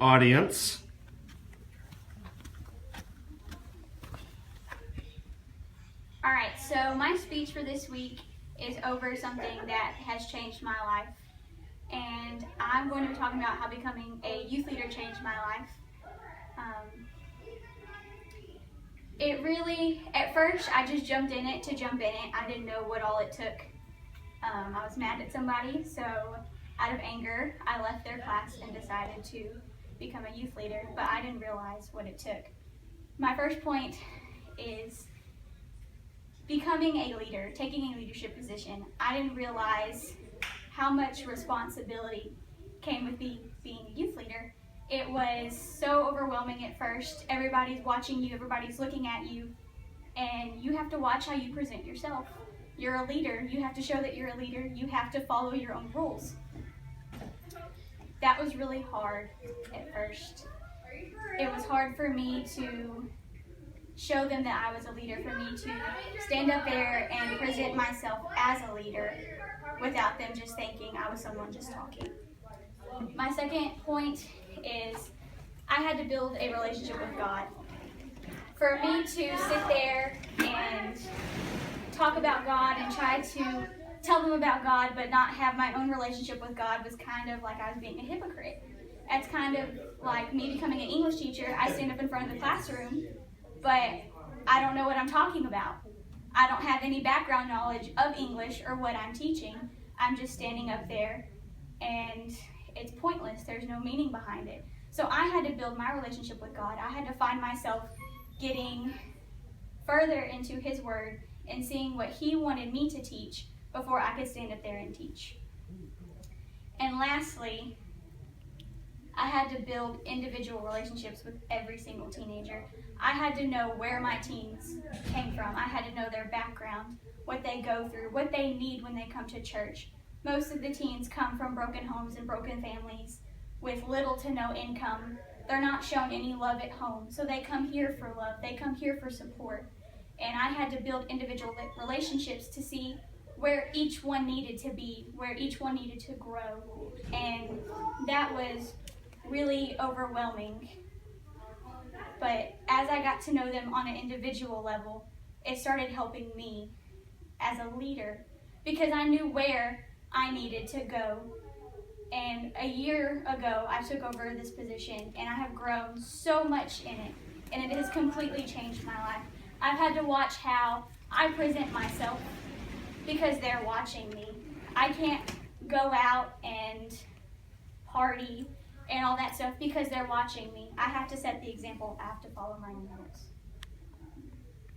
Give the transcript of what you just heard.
audience. All right, so my speech for this week is over something that has changed my life. And I'm going to be talking about how becoming a youth leader changed my life. It really, at first, I just jumped in it to jump in it. I didn't know what all it took. I was mad at somebody, so out of anger, I left their class and decided to become a youth leader, but I didn't realize what it took. My first point is becoming a leader, taking a leadership position. I didn't realize how much responsibility came with being a youth leader. It was so overwhelming at first. Everybody's watching you, everybody's looking at you, and you have to watch how you present yourself. You're a leader. You have to show that you're a leader. You have to follow your own rules. That was really hard at first. It was hard for me to show them that I was a leader, for me to stand up there and present myself as a leader without them just thinking I was someone just talking. My second point is I had to build a relationship with God. For me to sit there and talk about God and try to tell them about God but not have my own relationship with God was kind of like I was being a hypocrite. That's kind of like me becoming an English teacher. I stand up in front of the classroom, but I don't know what I'm talking about. I don't have any background knowledge of English or what I'm teaching. I'm just standing up there and it's pointless. There's no meaning behind it. So I had to build my relationship with God. I had to find myself getting further into His Word and seeing what He wanted me to teach before I could stand up there and teach. And lastly, I had to build individual relationships with every single teenager. I had to know where my teens came from. I had to know their background, what they go through, what they need when they come to church. Most of the teens come from broken homes and broken families with little to no income. They're not shown any love at home, so they come here for love. They come here for support. And I had to build individual relationships to see where each one needed to be, where each one needed to grow. And that was really overwhelming. But as I got to know them on an individual level, it started helping me as a leader because I knew where I needed to go. And a year ago, I took over this position, and I have grown so much in it, and it has completely changed my life. I've had to watch how I present myself because they're watching me. I can't go out and party and all that stuff because they're watching me. I have to set the example. I have to follow my own rules.